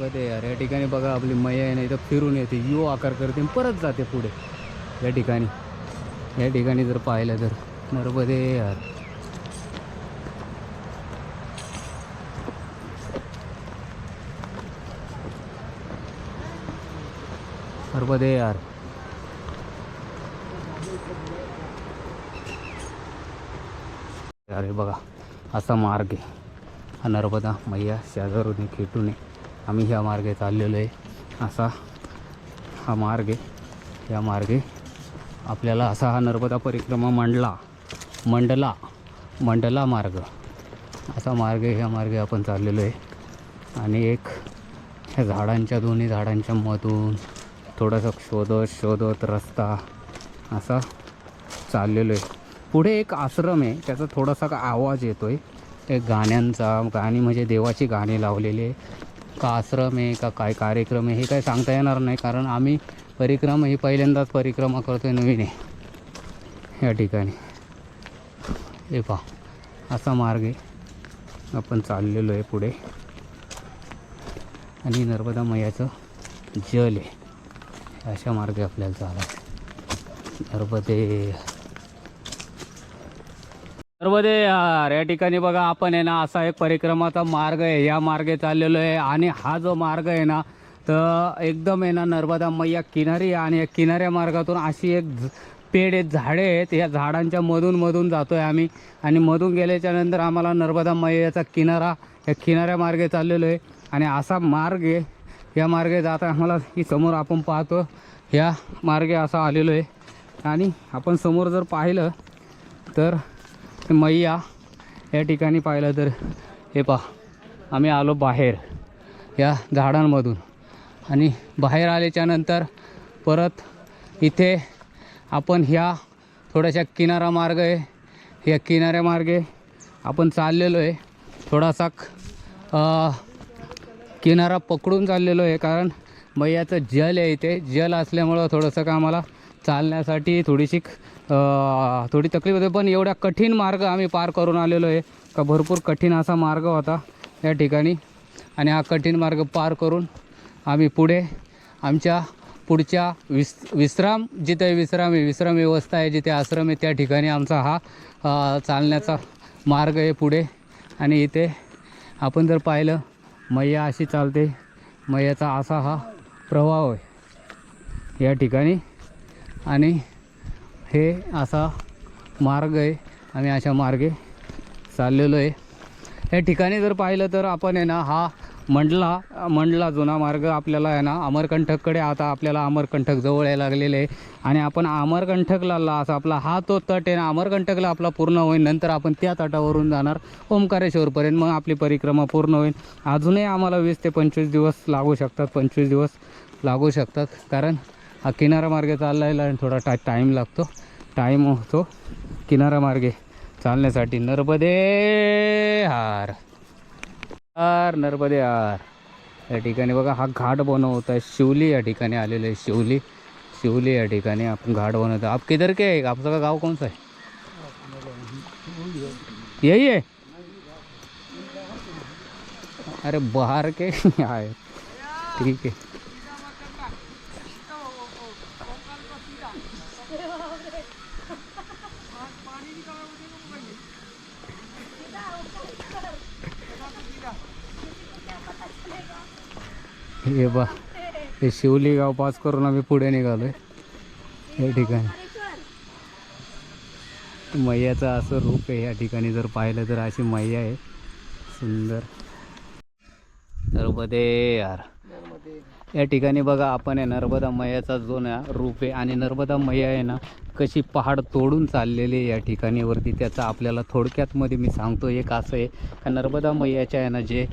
मध्ये यार या ठिकाणी बघा आपली मैया आहे ना इथं फिरून येते, यू आकार करते आणि परत जाते पुढे. या ठिकाणी जर पाहिलं तर नर्मदे यार. नर्मदे यार. अरे बघा असा मार्ग आहे हा नर्मदा मैया शेजारून खेटून आम्ही ह्या मार्गे चाललेलो आहे. असा हा मार्ग आहे. या मार्गे आपल्याला असा हा नर्मदा परिक्रमा मंडला मार्ग असा मार्ग ह्या मार्गे आपण चाललेलो आहे. आणि एक ह्या दोन्ही झाडांच्या मधून थोडासा शोधत रस्ता असा चाललेलो आहे. पुढे एक आश्रम आहे, त्याचा थोडासा आवाज येतो आहे. एक गाणी म्हणजे देवाची गाणी लावलेली आहे. का आश्रम आहे का काय कार्यक्रम आहे हे काय सांगता येणार नाही, कारण आम्ही परिक्रमा ही पहिल्यांदाच परिक्रमा करतो आहे, नवीन आहे या ठिकाणी. हे पहा असा मार्ग आहे, आपण चाललेलो आहे पुढे. आणि नर्मदा मैयाचं जल आहे, अशा मार्गे आपल्याला चालायचं. नर्मदे यार. या ठिकाणी बघा आपण आहे ना असा एक परिक्रमाचा मार्ग आहे, या मार्गे चाललेलो आहे. आणि हा जो मार्ग आहे ना तर एकदम आहे ना नर्मदा मैया किनारी, आणि या किनाऱ्या मार्गातून अशी एक पेड आहेत, झाडे आहेत. या झाडांच्या मधून जातो आहे आम्ही. आणि मधून गेल्याच्या नंतर आम्हाला नर्मदा मैयाचा किनारा, या किनाऱ्या मार्गे चाललेलो आहे. आणि असा मार्ग आहे, या मार्गे जाता आम्हाला ही समोर आपण पाहतो या मार्गे असा आलेलो आहे. आणि आपण समोर जर पाहिलं तर मैया या ठिकाणी पाहिलं तर हे पहा आम्ही आलो बाहेर या झाडांमधून. आणि बाहेर आल्याच्या नंतर परत इथे आपण ह्या थोड्याशा किनारा मार्ग आहे, या किनाऱ्या मार्गे आपण चाललेलो आहे. थोडासा किनारा पकडून चाललेलो आहे, कारण मैयाचं जल आहे इथे. जल असल्यामुळं थोडंसं का आम्हाला चालण्यासाठी थोडी तकलीफ होते. पण एवढ्या कठीण मार्ग आम्ही पार करून आलेलो आहे का भरपूर कठीण असा मार्ग होता या ठिकाणी. आणि हा कठीण मार्ग पार करून आम्ही पुढे आमच्या पुढच्या विश्राम व्यवस्था आहे, जिथे आश्रम आहे, त्या ठिकाणी आमचा हा चालण्याचा मार्ग आहे पुढे. आणि इथे आपण जर पाहिलं मैया अशी चालते, मैयाचा असा हा प्रवाह आहे या ठिकाणी. आणि हे असा मार्ग आहे, आम्ही अशा मार्गे चाललेलो आहे. या ठिकाणी जर पाहिलं तर आपण आहे ना हा मंडला जुना मार्ग आपल्याला आहे ना अमरकंटककडे, आता आपल्याला अमरकंटक जवळ यायला लागलेले आहे. आणि आपण अमरकंटकला असा आपला हा तो तट आहे ना, अमरकंटकला आपला पूर्ण होईल. नंतर आपण त्या तटावरून जाणार ओंकारेश्वरपर्यंत, मग आपली परिक्रमा पूर्ण होईल. अजूनही आम्हाला 20 ते 25 दिवस लागू शकतात, कारण हा किनारा मार्गे चाललायला आणि थोडा टाईम होतो किनारा मार्गे चालण्यासाठी. नर्मदे हार. या ठिकाणी बघा हा घाट बनवत आहे. शिवली या ठिकाणी आलेलं आहे. शिवली या ठिकाणी आपण घाट बनवतो. आप किधर के है? आपका गाव कौन सा है? यही है. अरे बाहर के आहे, ठीक आहे. हे बा हे शिवली गाव पास करून आम्ही पुढे निघालो आहे. या ठिकाणी मैयाचं असं रूप आहे. या ठिकाणी जर पाहिलं तर अशी मैया आहे सुंदर. नर्मदे यार. या ठिकाणी बघा आपण आहे नर्मदा मैयाचा जो ना रूप आहे, आणि नर्मदा मैया आहे ना कशी पहाड तोडून चाललेली आहे या ठिकाणी वरती, त्याचा आपल्याला थोडक्यात मध्ये मी सांगतो. एक असं आहे का नर्मदा मैयाच्या आहे ना जे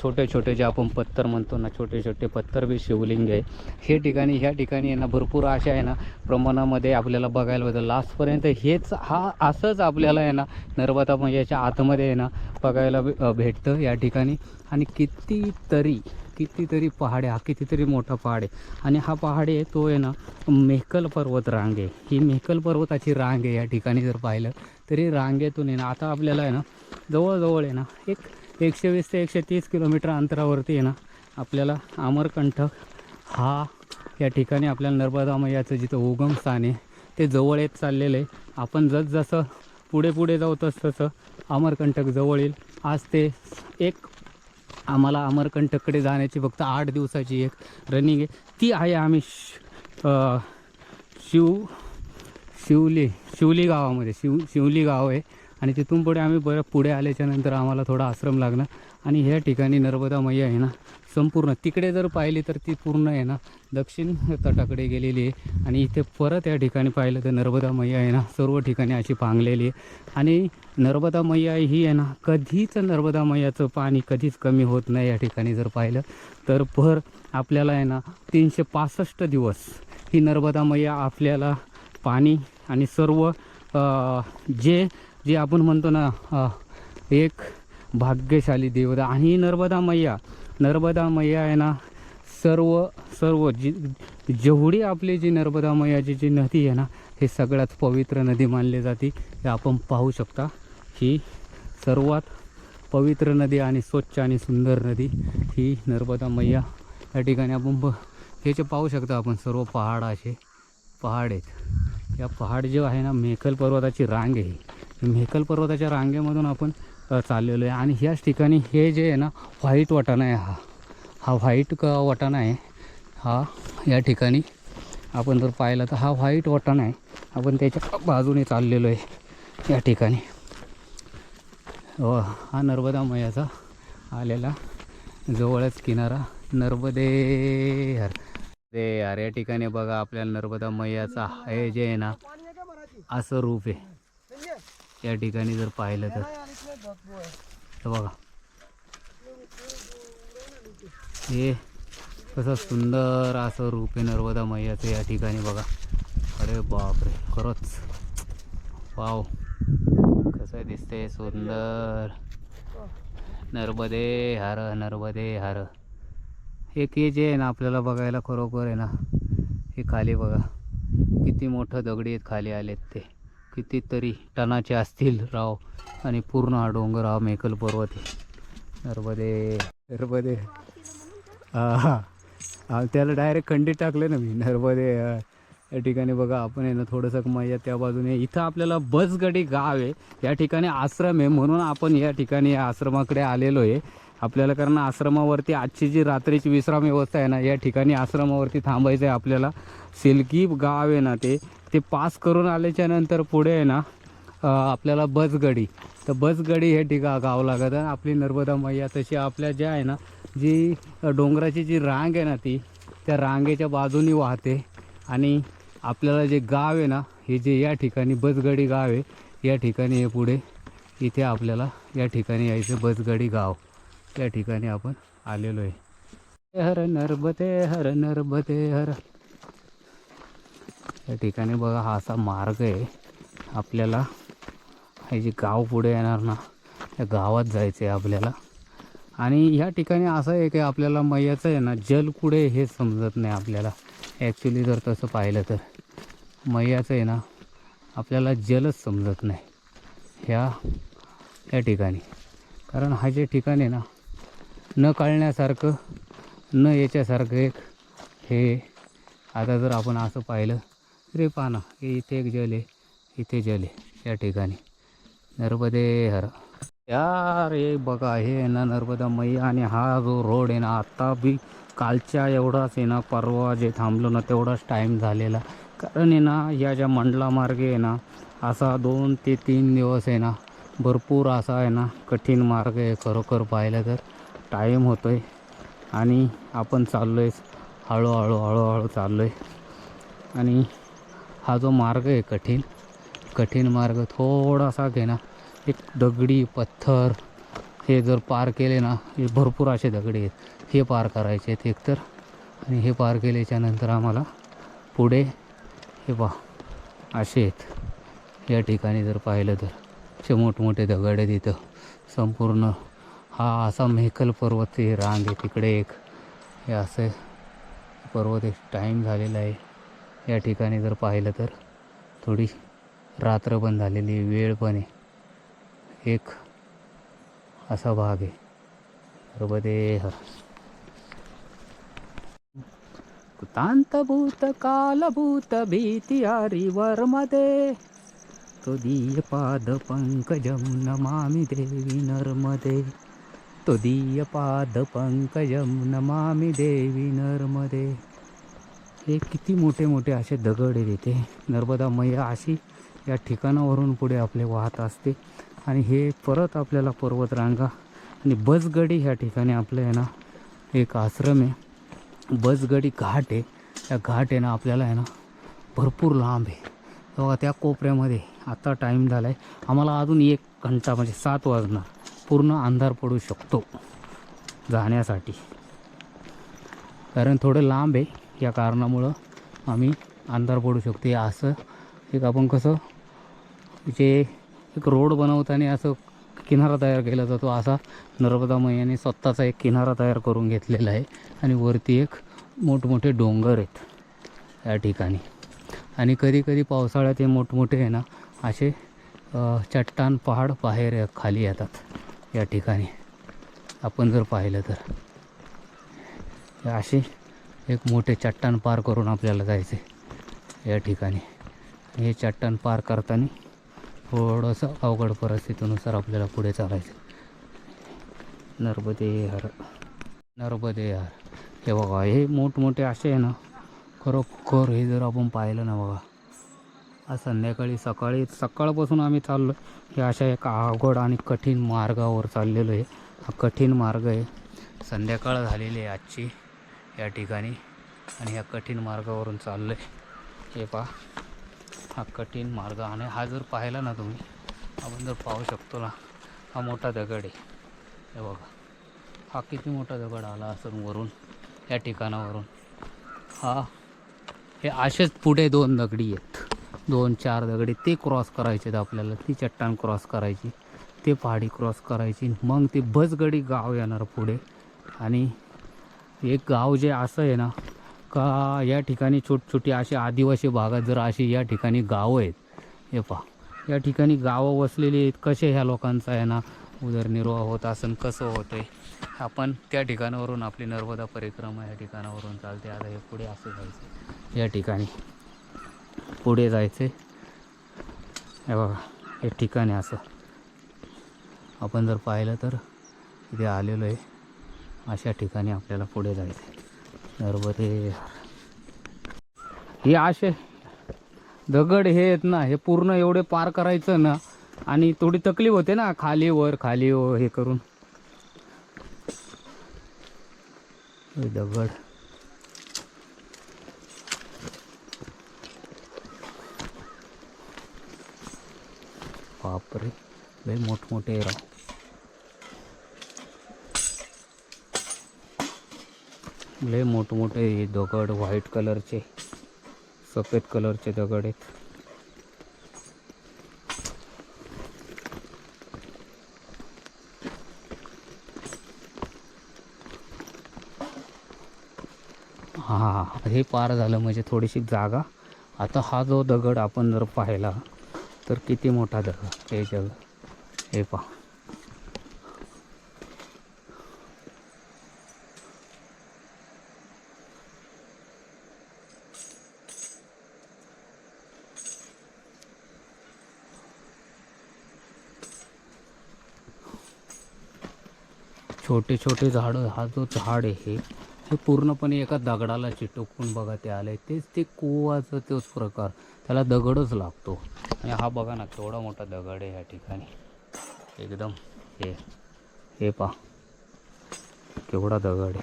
छोटे जे आपण पत्थर म्हणतो ना, छोटे पत्थर बी शिवलिंग आहे हे ठिकाणी. ह्या ठिकाणी आहे ना भरपूर अशा आहे ना प्रमाणामध्ये आपल्याला बघायला भेटतं. लास्टपर्यंत असंच आपल्याला आहे ना नर्मदा मैयाच्या आतमध्ये आहे ना बघायला भेटतं या ठिकाणी. आणि कितीतरी पहाड आहे, हा कितीतरी मोठा पहाड आहे. आणि हा पहाड आहे तो आहे ना मेहकल पर्वत रांग आहे. ही मेहकल पर्वताची रांग आहे. या ठिकाणी जर पाहिलं तरी रांगेतून आहे ना आता आपल्याला आहे ना जवळजवळ आहे ना 120 ते 130 किलोमीटर अंतरावरती आहे ना आपल्याला अमरकंटक हा या ठिकाणी आपल्याला नर्मदा मैयाचं जिथं उगम स्थान आहे ते जवळ येत चाललेलं आहे. आपण जसं पुढे पुढे जाऊ तसं अमरकंटक जवळ येईल. आज ते एक आम्हाला अमरकंटककडे जाण्याची फक्त 8 दिवसाची एक रनिंग आहे. ती आहे आम्ही शिवली गावामध्ये शिवली गाव आहे. आणि तिथून पुढे आम्ही बरं पुढे आल्याच्यानंतर आम्हाला थोडा आश्रम लागणार. आणि ह्या ठिकाणी नर्मदा मैया आहे ना संपूर्ण तिकडे जर पाहिली तर ती पूर्ण आहे ना दक्षिण तटाकडे गेलेली आहे. आणि इथे परत या ठिकाणी पाहिलं तर नर्मदा मैया आहे ना सर्व ठिकाणी अशी पांगलेली आहे. आणि नर्मदा मैया ही आहे ना कधीच नर्मदा मैयाचं पाणी कधीच कमी होत नाही. या ठिकाणी जर पाहिलं तर आपल्याला आहे ना 365 दिवस ही नर्मदा मैया आपल्याला पाणी आणि सर्व जे जे आपण म्हणतो ना एक भाग्यशाली देवता. आणि नर्मदा मैया आहे ना सर्व जेवढी आपली जी नर्मदा मैयाची जी नदी आहे ना हे सगळ्यात पवित्र नदी मानली जाते. हे आपण पाहू शकता. ही सर्वात पवित्र नदी आणि स्वच्छ आणि सुंदर नदी ही नर्मदा मैया. या ठिकाणी आपण हे जे पाहू शकता आपण सर्व पहाड आहेत. या पहाड जे आहे ना मेखल पर्वताची रांग आहे. मेखल पर्वताच्या रांगेमधून आपण चाललेलो आहे. आणि ह्याच ठिकाणी हे जे आहे ना व्हाईट वाटाणा आहे. हा व्हाईट वाटाणा आहे. हा या ठिकाणी आपण जर पाहिलं तर हा व्हाईट वाटाणा आहे. आपण त्याच्या बाजूने चाललेलो आहे या ठिकाणी. हा नर्मदा मैयाचा आलेला जवळच किनारा नर्मदे यार. या ठिकाणी बघा आपल्याला नर्मदा मैयाचा हे जे आहे ना असं रूप आहे. या ठिकाणी जर पाहिलं तर बघा हे कसं सुंदर असं रूप आहे नर्मदा मैयाचं या ठिकाणी बघा. अरे बापरे खरंच वाव कसं दिसतंय सुंदर. नर्मदे हर. एक हे जे आहे ना आपल्याला बघायला खरोखर आहे ना हे खाली बघा किती मोठं दगडी आहेत खाली आलेत ते कितीतरी टनाचे असतील राव. आणि पूर्ण हा डोंगर हा मेखल पर्वत आहे. नर्मदे हा त्याला डायरेक्ट खंडीत टाकलं ना मी नर्मदे. या ठिकाणी बघा आपण आहे ना थोडंसं मैया त्या बाजूने. इथं आपल्याला बसगडी गाव आहे. या ठिकाणी आश्रम आहे म्हणून आपण या ठिकाणी या आश्रमाकडे आलेलो आहे. आपल्याला कारण आश्रमावरती आजची जी रात्रीची विश्राम व्यवस्था आहे ना या ठिकाणी आश्रमावरती थांबायचं आहे आपल्याला. सिल्की गाव आहे ना ते पास करून आल्याच्या नंतर पुढे आहे ना आपल्याला बसगडी. तर बसगडी हे गाव लागत आहे. आपली नर्मदा मैया तशी आपल्या ज्या आहे ना जी डोंगराची जी रांग आहे ना त्या रांगेच्या बाजूनी वाहते. आणि आपल्याला जे गाव आहे ना हे जे या ठिकाणी बसगडी गाव आहे या ठिकाणी हे पुढे इथे आपल्याला या ठिकाणी यायचं बसगडी गाव. या ठिकाणी आपण आलेलो आहे. हर नर्मदे हर. या ठिकाणी बघा हा असा मार्ग आहे. आपल्याला हे जे गाव पुढे येणार ना त्या गावात जायचं आहे आपल्याला. आणि ह्या ठिकाणी असं आहे की आपल्याला मैयाचं आहे ना जल कुठे हे समजत नाही आपल्याला. ॲक्च्युली जर तसं पाहिलं तर मैयाचं आहे ना आपल्याला जलच समजत नाही ह्या ठिकाणी. कारण हा जे ठिकाण आहे ना न कळण्यासारखं न याच्यासारखं एक हे. आता जर आपण असं पाहिलं तरी पाना हे इथे एक जल आहे इथे जल आहे या ठिकाणी. नर्मदे हर. यार हे बघा हे आहे ना नर्मदा मैया. आणि हा जो रोड आहे ना आत्ता बी कालच्या एवढाच आहे ना परवा जे थांबलो ना तेवढाच टाईम झालेला. कारण आहे ना या ज्या मंडला मार्गे आहे ना असा 2 ते 3 दिवस आहे ना भरपूर असा आहे ना कठीण मार्ग आहे. खरोखर पाहिलं तर टाईम होतो आहे. आणि आपण चाललो आहे हळूहळू चाललो आहे. आणि हा जो मार्ग आहे कठीण मार्ग थोडासा घे ना एक दगडी पत्थर हे जर पार केले ना हे भरपूर असे दगडी आहेत हे पार करायचे आहेत एकतर. आणि हे पार केल्याच्यानंतर आम्हाला पुढे हे असे आहेत. या ठिकाणी जर पाहिलं तर असे मोठमोठे दगड आहेत इथं संपूर्ण. हा असा मेखल पर्वत हे रांग आहे तिकडे एक हे असं पर्वत एक टाईम झालेला आहे. या ठिकाणी जर पाहिलं तर थोडी रात्र पण झालेली वेळ पण आहे. एक असा भाग आहे. नर्मदे हर. कृतांतभूत कालभूत भीतिहारी मध्ये त्वदीय पाद पंकजं नमामि देवी नर्मदे. त्वदीय पाद पंकजं नमामि देवी नर्मदे. हे किती मोठे मोठे असे दगड आहेत इथे. नर्मदा मैया अशी या ठिकाणावरून पुढे आपले वाहत असते. आणि हे परत आपल्याला पर्वतरांगा आणि बसगडी ह्या ठिकाणी आपलं आहे ना एक आश्रम आहे. बसगडी घाट आहे. त्या घाट आहे ना आपल्याला आहे ना भरपूर लांब आहे. तेव्हा त्या कोपऱ्यामध्ये आता टाईम झाला आहे. आम्हाला अजून 1 घंटा म्हणजे 7 वाजणार पूर्ण अंधार पडू शकतो जाण्यासाठी. कारण थोडं लांब आहे या कारणामुळं आम्ही अंधार पडू शकतो. असं एक आपण कसं जे एक रोड बनवताना असं किनारा तयार केला जातो असा नर्मदा मैयाने स्वतःचा एक किनारा तयार करून घेतलेला आहे. आणि वरती एक मोठमोठे डोंगर आहेत या ठिकाणी. आणि कधी कधी पावसाळ्यात हे मोठमोठे आहे ना असे चट्टान पहाड बाहेर खाली येतात या ठिकाणी. आपण जर पाहिलं तर हे असे एक मोठे चट्टान पार करून आपल्याला जायचे या ठिकाणी. हे चट्टान पार करताना थोडंसं अवघड परिस्थितीनुसार आपल्याला पुढे चालायचं. नर्मदे हर नर्मदे हर. हे बघा हे मोठमोठे असे आहे ना खरोखर. हे जर आपण पाहिलं ना बघा आज संध्याकाळी सकाळपासून आम्ही चाललो. हे अशा एक अवघड आणि कठीण मार्गावर चाललेलो आहे. हा कठीण मार्ग आहे. संध्याकाळ झालेली आहे आजची या ठिकाणी. आणि ह्या कठीण मार्गावरून चाललो आहे. हे पहा हा कठीण मार्ग. आणि हा जर पाहिला ना तुम्ही आपण जर पाहू शकतो ना हा मोठा दगड आहे. हे बघा हा किती मोठा दगड आला असून वरून या ठिकाणावरून. हे असेच पुढे 2 दगडी आहेत. 2-4 दगडी ते क्रॉस करायचे आहेत आपल्याला. ती चट्टान क्रॉस करायची, ते पहाडी क्रॉस करायची. मग ते बसगडी गाव येणार पुढे. आणि एक गाव जे असं आहे ना का या ठिकाणी छोटी अशी आदिवासी भागात जर अशी या ठिकाणी गावं आहेत. हे पहा या ठिकाणी गावं वसलेली आहेत. कसे ह्या लोकांचा आहे ना उदरनिर्वाह होत असेल, कसं होतं आहे. आपण त्या ठिकाणावरून आपली नर्मदा परिक्रमा या ठिकाणावरून चालते. आता हे पुढे असं जायचं या ठिकाणी पुढे जायचे. हे बघा हे ठिकाणी असं आपण जर पाहिलं तर इथे आलेलो आहे. अशा ठिकाणी आपल्याला पुढे जायचं. नर्मदे. हे असे दगड हे आहेत ना हे पूर्ण एवढे पार करायचं ना आणि थोडी तकलीफ होते ना खाली वर हे करून. हे दगड बापरे लय मोठमोठे राव. लय मोठमोठे दगड व्हाईट कलरचे सफेद कलरचे दगड आहेत. हां हे पार झालं म्हणजे थोडीशी जागा. आता हा जो दगड आपण जर पाहिला तर किती मोठा दगड हे जग. हे पहा छोटे छोटे झाडं. हा जो झाड आहे हे पूर्णपणे एका दगडाला चिटकून बघा ते आले. तेच ते कुवाचं तोच प्रकार. त्याला दगडच लागतो. आणि हा बघा ना केवढा मोठा दगड आहे या ठिकाणी एकदम. हे पहा केवढा दगड आहे.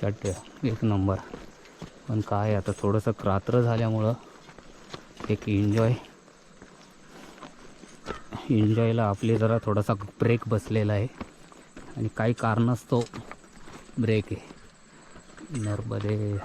शट्य एक नंबर. पण काय आता थोडंसं रात्र झाल्यामुळं एक एन्जॉयला आपले जरा थोडासा ब्रेक बसलेला आहे. आणि काही कारणास्तव ब्रेक आहे. नर्मदे.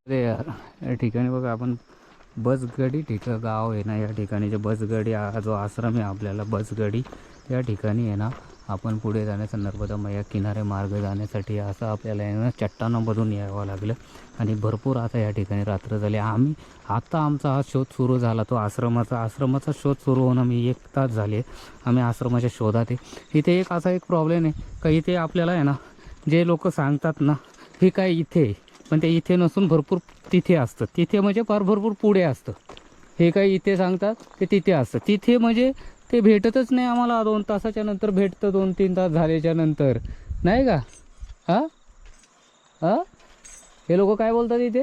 अरे यार, या ठिकाणी बघा आपण बसगडी ठिकाण गाव आहे ना, या ठिकाणी जे बसगडी जो आश्रम आहे आपल्याला बसगडी, या ठिकाणी आहे ना आपण पुढे जाण्याचा नर्मदा मैया किनारे मार्ग जाण्यासाठी असं आपल्याला आहे ना चट्टानामधून यावं लागलं. आणि भरपूर आता या ठिकाणी रात्र झाली. आता आमचा हा शोध सुरू झाला, तो आश्रमाचा शोध सुरू होणं मी 1 तास झाले. आम्ही आश्रमाच्या शोधात आहे. इथे एक असा एक प्रॉब्लेम आहे का, इथे आपल्याला आहे ना जे लोक सांगतात ना हे काय इथे आहे, पण ते इथे नसून भरपूर तिथे असतं. तिथे म्हणजे फार भरपूर पुढे असतं. हे काय इथे सांगतात ते तिथे असतं. तिथे म्हणजे ते भेटतच नाही आम्हाला. 2 तासाच्या नंतर भेटतं, 2-3 तास झाल्याच्या नंतर, नाही का? हां हां, हे लोक काय बोलतात इथे,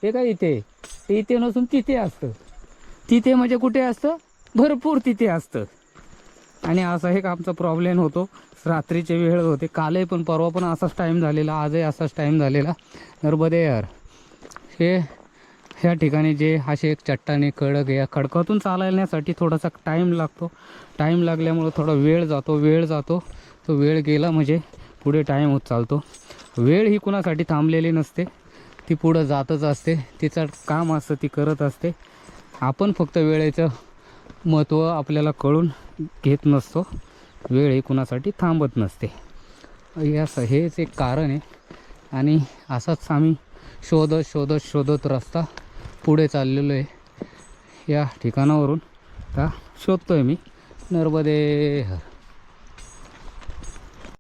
हे काय इथे, ते इथे नसून तिथे असतं. तिथे म्हणजे कुठे असतं, भरपूर तिथे असतं. आणि असा एक आमचा प्रॉब्लेम होतो. रात्रीचे वेळ होते, कालही पण परवा पण असाच टाईम झालेला, आजही असाच टाईम झालेला. नर्मदे यार, हे ह्या ठिकाणी जे असे एक चट्टाने खडक, या खडकातून चालण्यासाठी थोडासा टाईम लागतो. टाईम लागल्यामुळं थोडा वेळ जातो. तो वेळ गेला म्हणजे पुढे टाईम होत चालतो. वेळ ही कुणासाठी थांबलेली नसते, ती पुढं जातच असते. तिचं काम असतं, ती करत असते. आपण फक्त वेळेचं महत्त्व आपल्याला कळून घेत नसतो. वेळ ही कुणासाठी थांबत नसते. हेच एक कारण आहे. आणि असाच आम्ही शोधत रस्ता पुढे चाललेलो आहे. या ठिकाणावरून का शोधतोय मी नर्मदे.